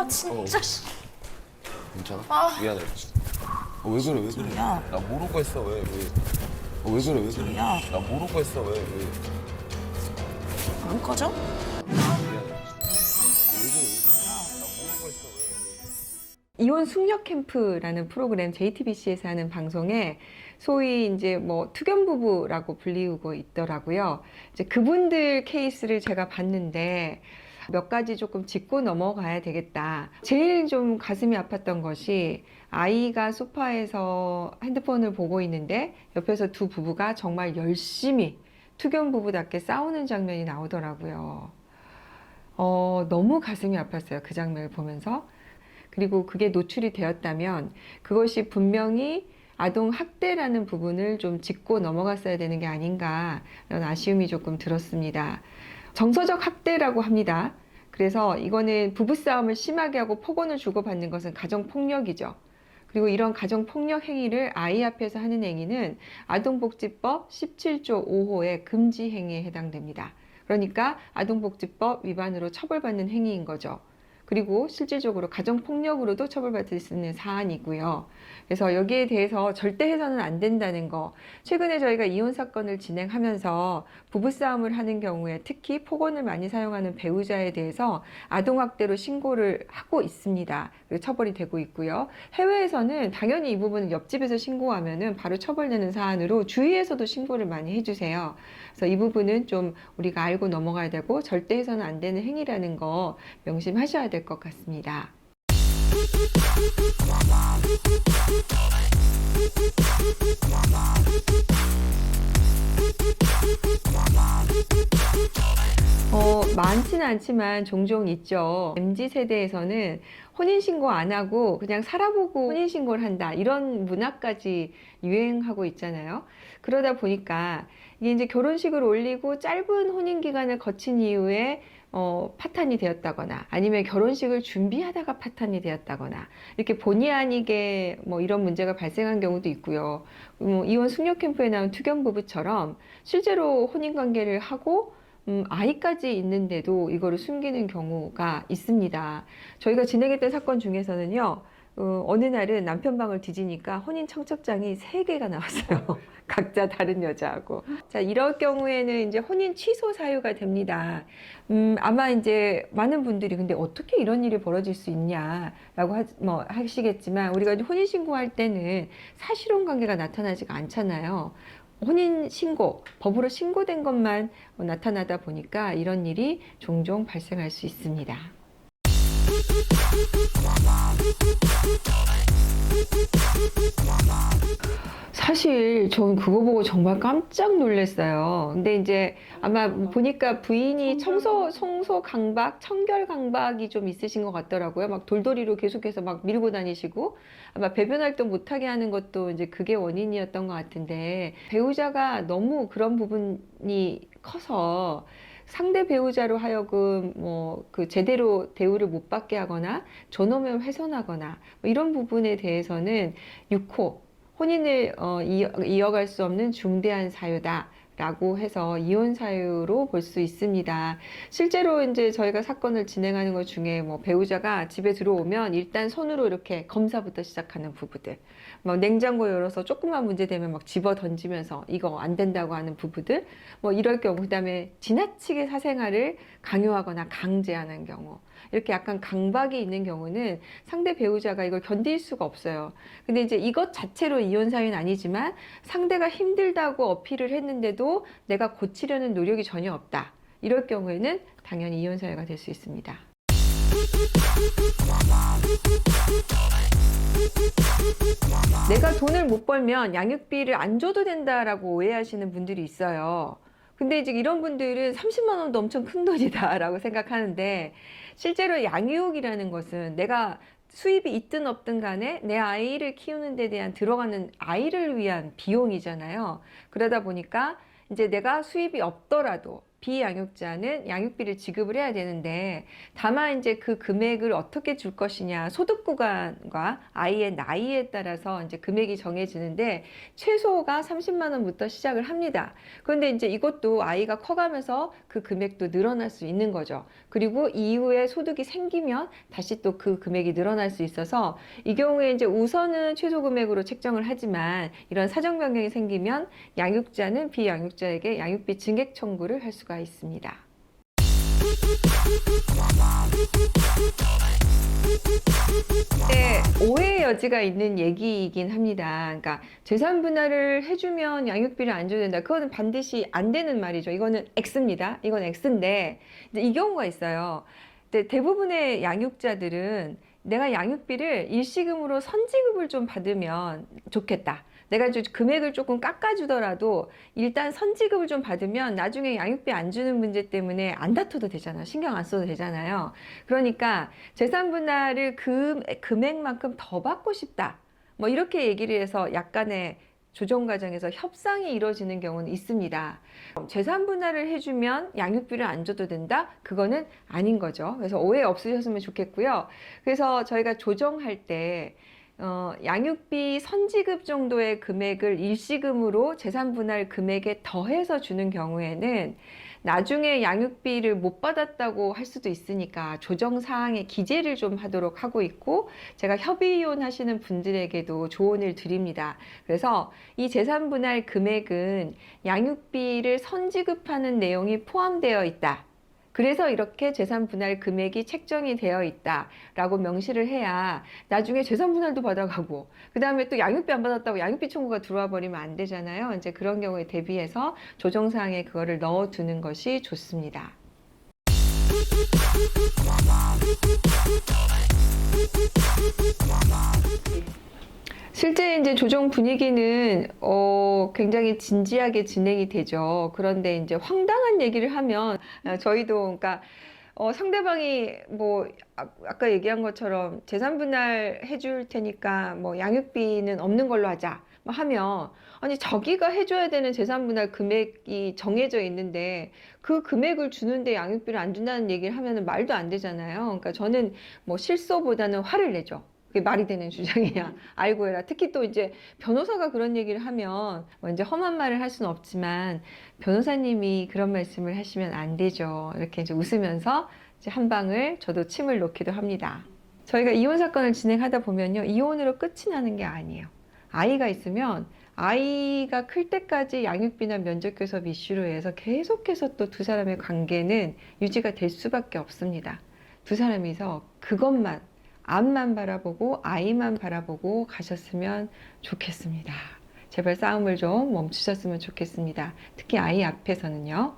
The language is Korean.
진짜. 괜찮아? 아. 미안해. 왜 그래, 왜 그래? 야. 나 모르고 했어, 왜? 왜 그래, 왜 그래? 야. 나 모르고 했어, 왜? 안 꺼져? 미안해. 왜 그래, 왜 그래? 나 모르고 했어, 왜? 이혼 숙녀 캠프라는 프로그램 JTBC에서 하는 방송에 소위 이제 뭐 투견 부부라고 불리우고 있더라고요. 이제 그분들 케이스를 제가 봤는데 몇 가지 조금 짚고 넘어가야 되겠다. 제일 좀 가슴이 아팠던 것이 아이가 소파에서 핸드폰을 보고 있는데 옆에서 두 부부가 정말 열심히 투견 부부답게 싸우는 장면이 나오더라고요. 너무 가슴이 아팠어요. 그 장면을 보면서. 그리고 그게 노출이 되었다면 그것이 분명히 아동 학대라는 부분을 좀 짚고 넘어갔어야 되는 게 아닌가 이런 아쉬움이 조금 들었습니다. 정서적 학대라고 합니다. 그래서 이거는 부부싸움을 심하게 하고 폭언을 주고받는 것은 가정폭력이죠. 그리고 이런 가정폭력 행위를 아이 앞에서 하는 행위는 아동복지법 17조 5호의 금지 행위에 해당됩니다. 그러니까 아동복지법 위반으로 처벌받는 행위인 거죠. 그리고 실질적으로 가정폭력으로도 처벌받을 수 있는 사안이고요. 그래서 여기에 대해서 절대 해서는 안 된다는 거. 최근에 저희가 이혼 사건을 진행하면서 부부싸움을 하는 경우에 특히 폭언을 많이 사용하는 배우자에 대해서 아동학대로 신고를 하고 있습니다. 그리고 처벌이 되고 있고요. 해외에서는 당연히 이 부분은 옆집에서 신고하면은 바로 처벌되는 사안으로 주위에서도 신고를 많이 해주세요. 그래서 이 부분은 좀 우리가 알고 넘어가야 되고 절대 해서는 안 되는 행위라는 거 명심하셔야 될 것 같습니다. 많지는 않지만 종종 있죠. MZ세대에서는 혼인신고 안 하고 그냥 살아보고 혼인신고를 한다. 이런 문화까지 유행하고 있잖아요. 그러다 보니까 이게 이제 결혼식을 올리고 짧은 혼인기간을 거친 이후에 파탄이 되었다거나 아니면 결혼식을 준비하다가 파탄이 되었다거나 이렇게 본의 아니게 뭐 이런 문제가 발생한 경우도 있고요. 이혼 숙녀 캠프에 나온 투견 부부처럼 실제로 혼인관계를 하고 아이까지 있는데도 이거를 숨기는 경우가 있습니다. 저희가 진행했던 사건 중에서는요, 어느 날은 남편 방을 뒤지니까 혼인 청첩장이 3개가 나왔어요. 각자 다른 여자하고. 자, 이럴 경우에는 이제 혼인 취소 사유가 됩니다. 아마 이제 많은 분들이 근데 어떻게 이런 일이 벌어질 수 있냐라고 하시겠지만 우리가 혼인신고할 때는 사실혼 관계가 나타나지가 않잖아요. 혼인신고, 법으로 신고된 것만 나타나다 보니까 이런 일이 종종 발생할 수 있습니다. 사실 전 그거 보고 정말 깜짝 놀랐어요. 근데 이제 아마 보니까 부인이 청소 강박, 청결 강박이 좀 있으신 것 같더라고요. 막 돌돌이로 계속해서 막 밀고 다니시고 아마 배변 활동 못하게 하는 것도 이제 그게 원인이었던 것 같은데 배우자가 너무 그런 부분이 커서 상대 배우자로 하여금 그 제대로 대우를 못 받게 하거나 존엄을 훼손하거나 이런 부분에 대해서는 6호 혼인을 이어갈 수 없는 중대한 사유다. 라고 해서 이혼 사유로 볼 수 있습니다. 실제로 이제 저희가 사건을 진행하는 것 중에 배우자가 집에 들어오면 일단 손으로 이렇게 검사부터 시작하는 부부들, 냉장고 열어서 조금만 문제 되면 막 집어 던지면서 이거 안 된다고 하는 부부들, 이럴 경우, 그다음에 지나치게 사생활을 강요하거나 강제하는 경우, 이렇게 약간 강박이 있는 경우는 상대 배우자가 이걸 견딜 수가 없어요. 근데 이제 이것 자체로 이혼 사유는 아니지만 상대가 힘들다고 어필을 했는데도 내가 고치려는 노력이 전혀 없다. 이럴 경우에는 당연히 이혼 사유가 될 수 있습니다. 내가 돈을 못 벌면 양육비를 안 줘도 된다라고 오해하시는 분들이 있어요. 근데 이제 이런 분들은 30만 원도 엄청 큰 돈이다라고 생각하는데 실제로 양육이라는 것은 내가 수입이 있든 없든 간에 내 아이를 키우는 데 대한 들어가는 아이를 위한 비용이잖아요. 그러다 보니까 이제 내가 수입이 없더라도 비양육자는 양육비를 지급을 해야 되는데, 다만 이제 그 금액을 어떻게 줄 것이냐, 소득 구간과 아이의 나이에 따라서 이제 금액이 정해지는데, 최소가 30만 원부터 시작을 합니다. 그런데 이제 이것도 아이가 커가면서 그 금액도 늘어날 수 있는 거죠. 그리고 이후에 소득이 생기면 다시 또 그 금액이 늘어날 수 있어서, 이 경우에 이제 우선은 최소 금액으로 책정을 하지만, 이런 사정 변경이 생기면 양육자는 비양육자에게 양육비 증액 청구를 할 수가 있습니다. 네, 오해의 여지가 있는 얘기이긴 합니다. 그러니까 재산 분할을 해주면 양육비를 안 줘야 된다. 그거는 반드시 안 되는 말이죠. 이거는 X입니다. 이건 X인데 이제 이 경우가 있어요. 근데 대부분의 양육자들은 내가 양육비를 일시금으로 선지급을 좀 받으면 좋겠다. 내가 좀 금액을 조금 깎아주더라도 일단 선지급을 좀 받으면 나중에 양육비 안 주는 문제 때문에 안 다퉈도 되잖아요. 신경 안 써도 되잖아요. 그러니까 재산 분할을 금액만큼 더 받고 싶다. 뭐 이렇게 얘기를 해서 약간의 조정 과정에서 협상이 이루어지는 경우는 있습니다. 재산 분할을 해주면 양육비를 안 줘도 된다? 그거는 아닌 거죠. 그래서 오해 없으셨으면 좋겠고요. 그래서 저희가 조정할 때 양육비 선지급 정도의 금액을 일시금으로 재산 분할 금액에 더해서 주는 경우에는 나중에 양육비를 못 받았다고 할 수도 있으니까 조정 사항에 기재를 좀 하도록 하고 있고, 제가 협의 이혼 하시는 분들에게도 조언을 드립니다. 그래서 이 재산 분할 금액은 양육비를 선지급하는 내용이 포함되어 있다. 그래서 이렇게 재산 분할 금액이 책정이 되어 있다라고 명시를 해야 나중에 재산 분할도 받아가고, 그 다음에 또 양육비 안 받았다고 양육비 청구가 들어와 버리면 안 되잖아요. 이제 그런 경우에 대비해서 조정사항에 그거를 넣어두는 것이 좋습니다. 실제 이제 조정 분위기는 굉장히 진지하게 진행이 되죠. 그런데 이제 황당한 얘기를 하면 저희도 그러니까 상대방이 뭐 아까 얘기한 것처럼 재산 분할 해줄 테니까 뭐 양육비는 없는 걸로 하자 뭐 하면, 아니 저기가 해줘야 되는 재산 분할 금액이 정해져 있는데 그 금액을 주는데 양육비를 안 준다는 얘기를 하면은 말도 안 되잖아요. 그러니까 저는 뭐 실소보다는 화를 내죠. 그게 말이 되는 주장이야. 알고 해라. 특히 또 이제 변호사가 그런 얘기를 하면 뭐 이제 험한 말을 할 수는 없지만, 변호사님이 그런 말씀을 하시면 안 되죠. 이렇게 이제 웃으면서 이제 한 방을 저도 침을 놓기도 합니다. 저희가 이혼 사건을 진행하다 보면요, 이혼으로 끝이 나는 게 아니에요. 아이가 있으면 아이가 클 때까지 양육비나 면접교섭 이슈로 해서 계속해서 또 두 사람의 관계는 유지가 될 수밖에 없습니다. 두 사람이서 그것만, 앞만 바라보고 아이만 바라보고 가셨으면 좋겠습니다. 제발 싸움을 좀 멈추셨으면 좋겠습니다. 특히 아이 앞에서는요.